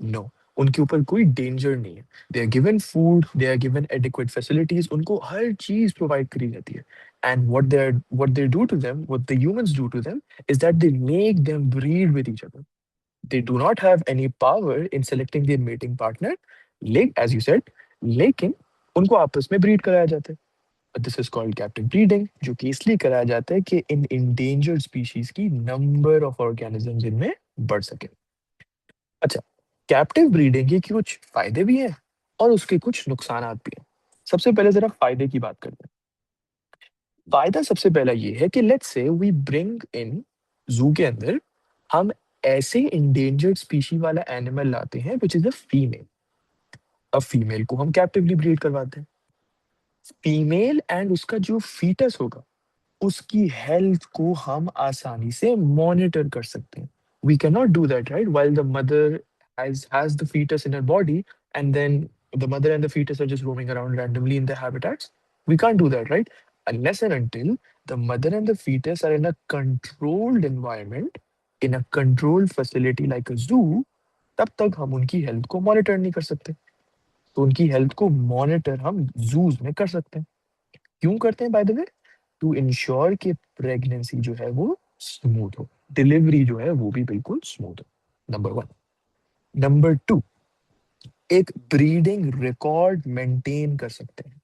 No, उनके ऊपर कोई डेंजर नहीं है. They are given food, they are given adequate facilities, उनको हर चीज प्रोवाइड करी जाती है. And what they do to them, what the humans do to them is that they make them breed with each other. They do not have any power in selecting their mating partner, as you said, लेकिन उनको आपस में breed कराया जाता है. This is called captive breeding, जो कि इसलिए कराया जाता है कि इन इंडेंजर्ड स्पीशीज की नंबर ऑफ ऑर्गेनिजम्स इनमें बढ़ सके. अच्छा, कैप्टिव ब्रीडिंग के कुछ फायदे भी हैं और उसके कुछ नुकसान भी हैं. सबसे पहले जरा फायदे की बात करते हैं. फायदा सबसे पहला ये है कि let's say we bring in, जू के अंदर हम ऐसे इंडेंजर्ड स्पीशी वाला एनिमल लाते हैं विच इज अ फीमेल. अब फीमेल को हम कैप्टिवली ब्रीड करवाते हैं. फीमेल एंड उसका जो फीटस होगा, उसकी हेल्थ को हम आसानी से मॉनिटर कर सकते हैं. We can not do that right while the mother has the fetus in her body, and then the mother and the fetus are just roaming around randomly in their habitats. We can't do that, right? Unless and until the mother and the fetus are in a controlled environment, in a controlled facility like a zoo, तब तक हम उनकी health को monitor नहीं कर सकते. तो उनकी हेल्थ को मॉनिटर हम जूज में कर सकते हैं. क्यों करते हैं by the way? To ensure कि प्रेगनेंसी जो है वो स्मूथ हो, डिलीवरी जो है वो भी बिल्कुल स्मूथ हो. Number one. नंबर टू, एक ब्रीडिंग रिकॉर्ड मेंटेन कर सकते हैं.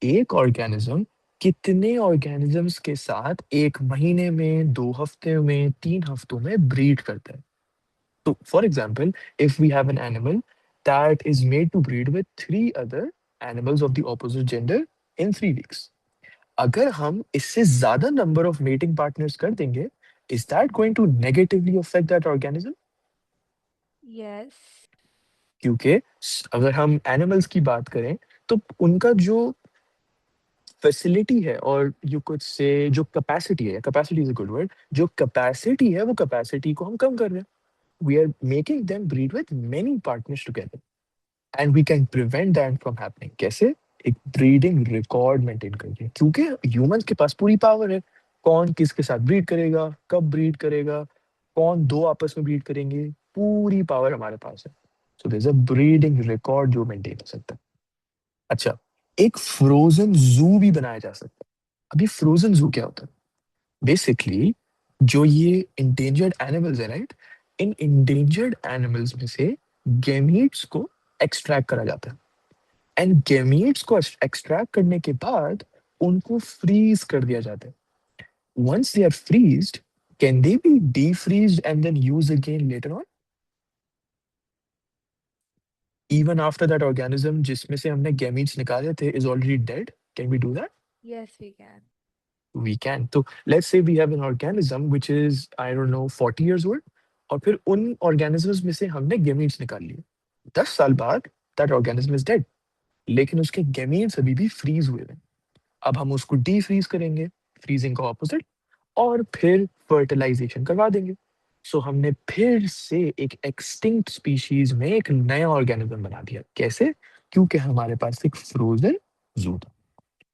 एक ऑर्गेनिज्म कितने ऑर्गेनिजम्स के साथ एक महीने में, 2 हफ्ते में, 3 हफ्तों में ब्रीड करता है. तो for example, if we have an animal that is made to breed with 3 other animals of the opposite gender in 3 weeks, अगर हम इससे ज्यादा नंबर ऑफ मेटिंग पार्टनर्स कर देंगे, is that going to negatively affect that organism? Yes. क्योंकि अगर हम animals की बात करें तो उनका जो फैसिलिटी है, और यू कुड से जो कैपेसिटी है, capacity is a good word, जो कैपेसिटी है वो कैपेसिटी को हम कम कर रहे हैं. We are making them breed with many partners together, and we can prevent that from happening. कैसे? एक ब्रीडिंग रिकॉर्ड मेंटेन करके. क्योंकि ह्यूमंस के पास पूरी पावर है, कौन किसके साथ ब्रीड करेगा, कब ब्रीड करेगा, कौन दो आपस में ब्रीड करेंगे, पूरी पावर हमारे पास है. So there is a breeding record जो मेंटेन हो सकता है. अच्छा, एक फ्रोजन जू भी बनाया जा सकता है. अभी फ्रोजन जू क्या होता है? बेसिकली जो ये इंडेंजर्ड एनिमल्स है राइट, इन इंडेंजर्ड एनिमल्स में से गैमीट्स को एक्सट्रैक्ट करा जाता है, एंड गैमीट्स को एक्सट्रैक्ट करने के बाद उनको फ्रीज कर दिया जाता है. Once they are freezed, can they be defreezed and then used again later on, even after that organism जिसमें से हमने gametes निकाले थे is already dead? Can we do that? Yes, we can. We can. So let's say we have an organism which is, I don't know, 40 years old, और फिर उन organisms में से हमने gametes निकाल लिए. 10 साल बाद that organism is dead, लेकिन उसके gametes अभी भी freeze हुए हैं. अब हम उसको defreeze करेंगे, freezing का opposite, और फिर fertilization करवा देंगे. सो हमने फिर से एक एक्सटिंक्ट स्पीशीज में एक नया ऑर्गेनिज्म बना दिया. कैसे? क्योंकि हमारे पास एक फ्रोजन जू था.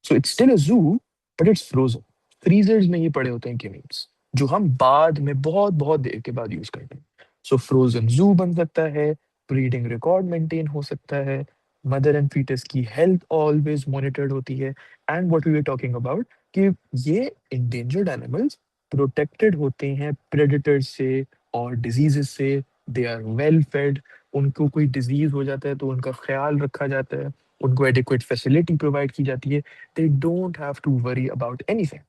सो इट्स स्टिल अ जू, बट इट्स फ्रोजन. फ्रीजर्स में ये पड़े होते हैं केमिकल्स जो हम बाद में बहुत बहुत देर के बाद यूज करते हैं. सो फ्रोजन जू बन सकता है, ब्रीडिंग रिकॉर्ड मेंटेन हो सकता है, मदर एंड फीटस की हेल्थ ऑलवेज मॉनिटर्ड होती है. And what we were talking about कि ये इंडेंजर्ड एनिमल्स प्रोटेक्टेड होते हैं प्रेडेटर्स से और डिजीजेस से. They are well fed. उनको कोई डिजीज हो जाता है तो उनका ख्याल रखा जाता है, उनको एडिक्वेट फैसिलिटी प्रोवाइड की जाती है. They don't have to worry about anything.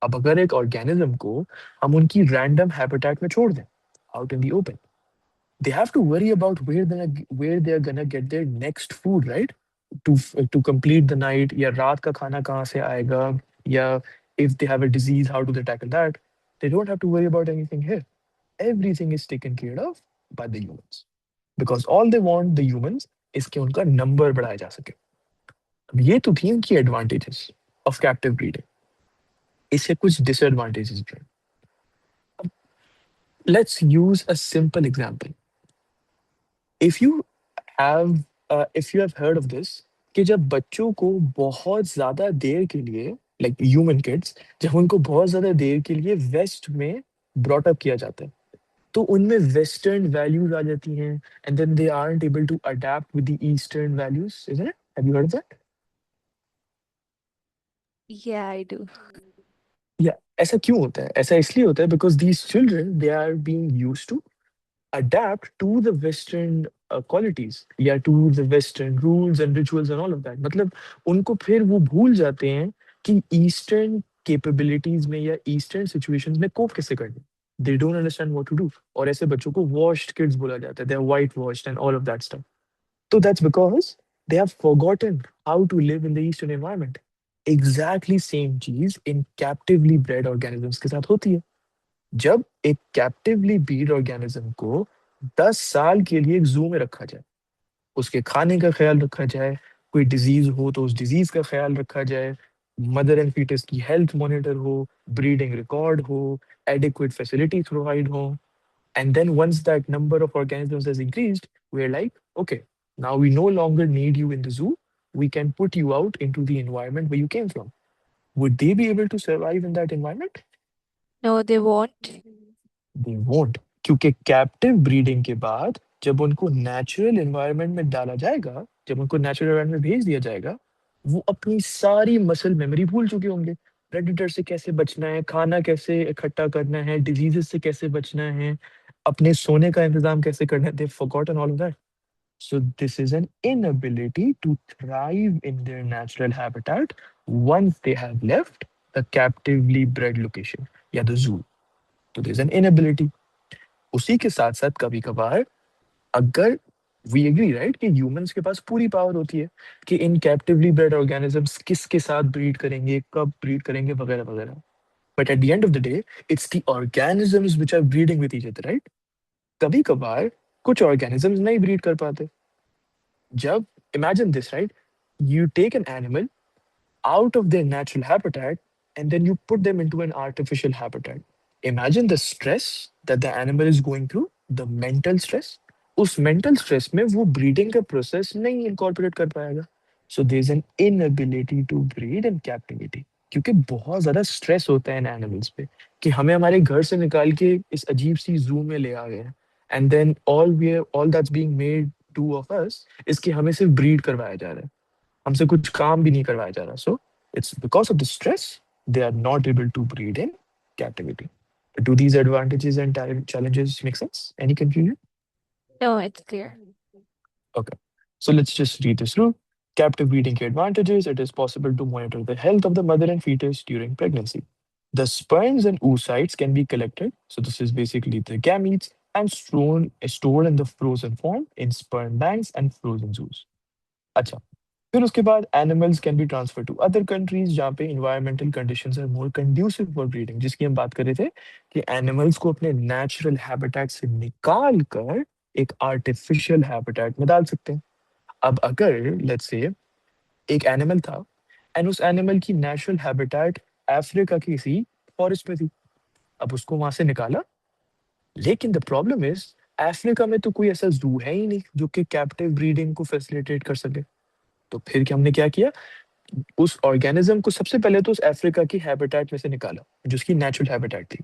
अब अगर एक ऑर्गेनिज्म को हम उनकी रैंडम हैबिटेट में छोड़ दें, out in the open, they have to worry about where they're gonna get their next food, right? To complete the night, या रात का खाना कहाँ से आएगा, या if they have a disease, how do they tackle that? They don't have to worry about anything here. Everything is taken care of by the humans, because all they want, the humans, is कि उनका number बढ़ाया जा सके. अब ये तो थी उनकी एडवांटेजेस ऑफ कैप्टिव ब्रीडिंग. इससे कुछ डिसएडवांटेजेस भी हैं. Let's use a simple example. If you have if you have heard of this, कि जब बच्चों को बहुत ज्यादा देर के लिए, लाइक ह्यूमन किड्स, जब उनको बहुत ज्यादा देर के लिए वेस्ट में ब्रॉट अप किया जाता है, तो उनमें वेस्टर्न वैल्यूज आ जाती हैं, and then they aren't able to adapt with the eastern values, isn't it? Have you heard that? Yeah, I do. या ऐसा क्यों होता है? ऐसा इसलिए होता है because these children they are being used to adapt to the Western qualities, या to the Western rules and rituals and all of that. मतलब उनको फिर वो भूल जाते हैं कि ईस्टर्न कैपेबिलिटीज में या ईस्टर्न सिचुएशंस में कोप कैसे करना. They don't understand what to do. और ऐसे बच्चों को वॉश्ड किड्स बोला जाता है. They are white washed and all of that stuff. तो that's because they have forgotten how to live in the eastern environment. Exactly same चीज in कैप्टिवली bread organisms के साथ होती है. जब एक कैप्टिवली ब्रीड ऑर्गेनिज्म को 10 साल के लिए एक जू में रखा जाए, उसके खाने का ख्याल रखा जाए, कोई डिजीज हो तो उस डिजीज का ख्याल रखा जाए, मदर एंड फीटस की हेल्थ मॉनिटर हो, ब्रीडिंग रिकॉर्ड हो, एडिक्वेट फैसिलिटीज प्रोवाइड हो, and then once that number of organisms has increased, we are like, okay, now we no longer need you in the zoo, we can put you out into the environment where you came from. Would they be able to survive in that environment? No, they won't. They won't. क्योंकि captive breeding के बाद जब उनको natural environment में डाला जाएगा, जब उनको नेचुरल एनवायरनमेंट में भेज दिया जाएगा, वो अपनी सारी मसल मेमोरी भूल चुके होंगे. प्रेडेटर से कैसे बचना है, खाना कैसे इकट्ठा करना है, डिजीजेस से कैसे बचना है, अपने सोने का इंतजाम कैसे करना है. They forgotten all of that. So this is an inability to thrive in their natural habitat once they have left the captively bred location या the zoo. तो देयर इज एन इनएबिलिटी. उसी के साथ साथ कभी कभार, अगर वी एग्री राइट कि ह्यूमंस के पास पूरी पावर होती है कि इन कैप्टिवली ब्रेड ऑर्गेनिजम्स किसके साथ ब्रीड करेंगे, कब ब्रीड करेंगे, वगैरह वगैरह. But at the end of the day it's the organisms which are breeding with each other, right? कभी कभार कुछ ऑर्गेनिजम्स नहीं ब्रीड कर पाते. जब, imagine this, right, you take an animal out of their natural habitat and then you put them into an artificial habitat. Imagine the stress that the animal is going through, the mental stress. उस mental stress में वो breeding का process नहीं incorporate कर पाएगा. So there's an inability to breed in captivity. क्योंकि बहुत ज्यादा स्ट्रेस होता है इन एनिमल्स पे कि हमें हमारे घर से निकाल के इस अजीब सी जू में ले आ गए हैं, and then all that's being made to of us is कि हमें सिर्फ ब्रीड करवाया जा रहा है, हमसे कुछ काम भी नहीं करवाया जा रहा. So it's because of the stress they are not able to breed in captivity. Do these advantages and challenges make sense? Any confusion? No, it's clear. Okay. So let's just read this through. Captive breeding key advantages. It is possible to monitor the health of the mother and fetus during pregnancy. The sperms and oocytes can be collected. So this is basically the gametes and stored in the frozen form in sperm banks and frozen zoos. अच्छा, फिर उसके बाद animals can be transfer to other countries जहाँ पे environmental conditions are more conducive for breeding, जिसकी हम बात कर रहे थे कि एनिमल्स को अपने नेचुरल हैबिटेट से निकाल कर एक आर्टिफिशियल हैबिटेट में डाल सकते हैं। अब अगर लेट्स से एक एनिमल था एंड उस एनिमल की नेचुरल हैबिटेट अफ्रीका की किसी फॉरेस्ट में थी, अब उसको वहां से निकाला, लेकिन द प्रॉब्लम इज अफ्रीका में तो कोई ऐसा जू है ही नहीं जो कि कैप्टिव ब्रीडिंग को फैसिलिटेट कर सके। तो फिर क्या हमने क्या किया, उस ऑर्गेनिज्म को सबसे पहले तो उस अफ्रीका की हैबिटेट में से निकाला जो उसकी नेचुरल हैबिटेट थी,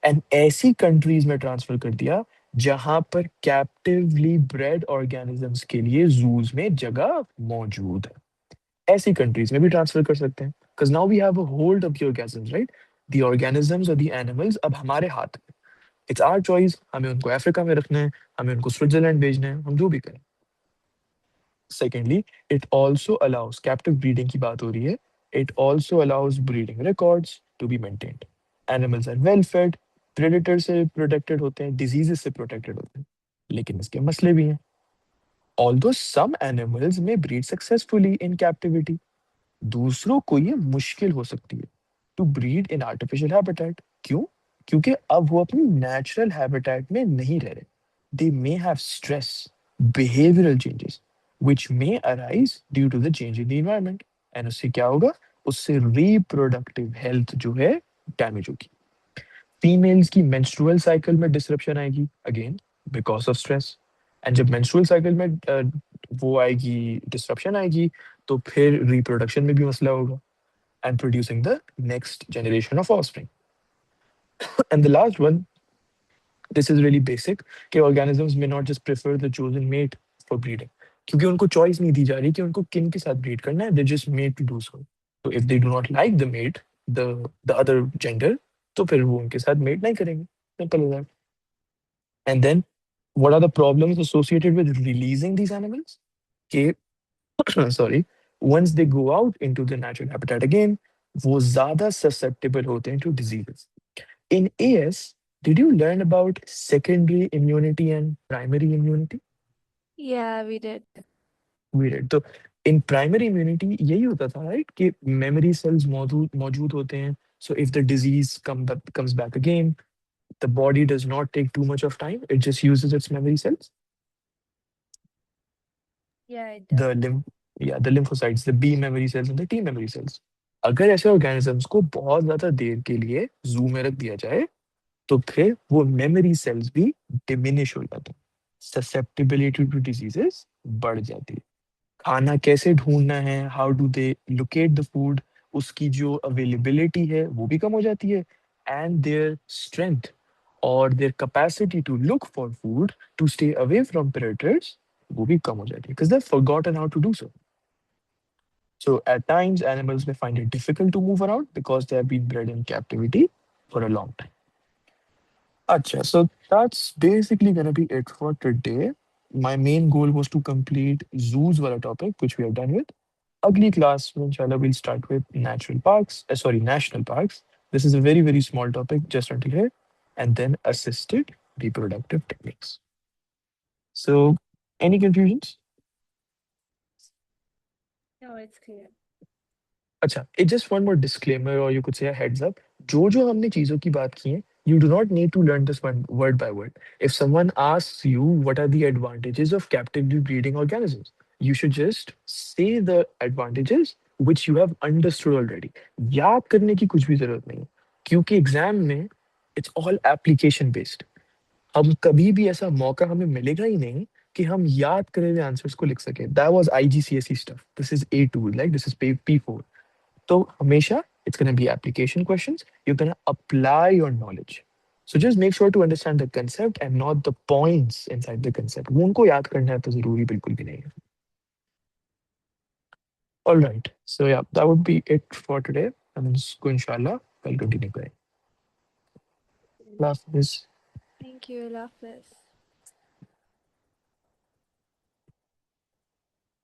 एंड ऐसी कंट्रीज में ट्रांसफर कर दिया जहां पर कैप्टिवली ब्रेड ऑर्गेनिजम्स के लिए जूज में जगह मौजूद है। ऐसी कंट्रीज में भी ट्रांसफर कर सकते हैं because now we have a hold of the organisms, right? The organisms और द एनिमल्स अब हमारे हाथ में। इट्स आवर चॉइस, हमें उनको अफ्रीका में रखना है, हमें उनको स्विट्जरलैंड भेजना है, हम जो भी करें। Secondly, it also allows captive breeding की बात हो रही है, it also allows breeding records to be maintained. Animals are well fed, predator से protected होते हैं, diseases से protected होते हैं, लेकिन इसके मसले भी हैं। Although some animals may breed successfully in captivity, दूसरों को ये मुश्किल हो सकती है to breed in artificial habitat. क्यों? क्योंकि अब वो अपनी नेचुरल हैबिटेट में नहीं रह रहे। They may have stress, behavioural changes which may arise due to the change in the environment, and उससे क्या होगा, उससे रिप्रोडक्टिव हेल्थ जो है डैमेज होगी। फीमेल्स की मेंस्ट्रुअल साइकिल में डिसरप्शन आएगी, again because of stress. And जब मेंस्ट्रुअल साइकिल में वो आएगी, डिसरप्शन आएगी, तो फिर रिप्रोडक्शन में भी मसला होगा and producing the next generation of offspring. And the last one, this is really basic, कि organisms may not just prefer the chosen mate for breeding, क्योंकि उनको choice नहीं दी जा रही कि उनको किन के साथ breed करना है, they're just made to do so. So if they do not like the mate, the other gender, तो फिर वो उनके साथ mate नहीं करेंगे, simple as that. And then what are the problems associated with releasing these animals? कि sorry, once they go out into the natural habitat again, वो ज्यादा susceptible होते हैं to diseases. In AS, did you learn about secondary immunity and primary immunity? Yeah, we did. We did. तो in primary immunity यही होता था, right? कि memory cells मौजूद मौजूद होते हैं. So if the disease comes back again, the body does not take too much of time. It just uses its memory cells. Yeah, it does. The lymph, yeah, the lymphocytes, the B memory cells and the T memory cells. अगर ऐसे organisms को बहुत ज्यादा देर के लिए zoo में रख दिया जाए, तो फिर वो मेमोरी सेल्स भी डिमिनिश हो जाते हैं, ससेप्टिबिलिटी टू डिजीजेस बढ़ जाती है। खाना कैसे ढूंढना है, how do they locate the food, उसकी जो अवेलेबिलिटी है वो भी कम हो जाती है, एंड देयर स्ट्रेंथ और their capacity to look for food to stay away from predators वो भी कम हो जाती है, because they forgotten how to do so. So at times animals may find it difficult to move around because they have been bred in captivity for a long time. Acha, so that's basically gonna be it for today. My main goal was to complete zoos wala topic, which we have done with. Ugly class, inshallah, we'll start with natural parks. Sorry, national parks. This is a very, very small topic just until here. And then assisted reproductive techniques. So, any confusions? No, it's clear. अच्छा, it just one more disclaimer or you could say a heads up. जो जो हमने चीजों की बात की है, you do not need to learn this one word by word. If someone asks you what are the advantages of captively breeding organisms, you should just say the advantages which you have understood already. याद करने की कुछ भी जरूरत नहीं है, क्योंकि exam में it's all application based. हम कभी भी ऐसा मौका हमें मिलेगा ही नहीं कि हम याद करे हुए आंसर्स को लिख सके। That was IGCSE stuff. This is A2, like this is P4. तो हमेशा it's going to be application questions. You're going to apply your knowledge. So just make sure to understand the concept and not the points inside the concept. वो उनको याद करना है तो जरूरी बिल्कुल भी नहीं है. All right. So yeah, that would be it for today. हम इसको इंशाल्लाह कल कंटिन्यू करें. अल्लाह हाफ़िज़। Thank you, Allah Hafiz.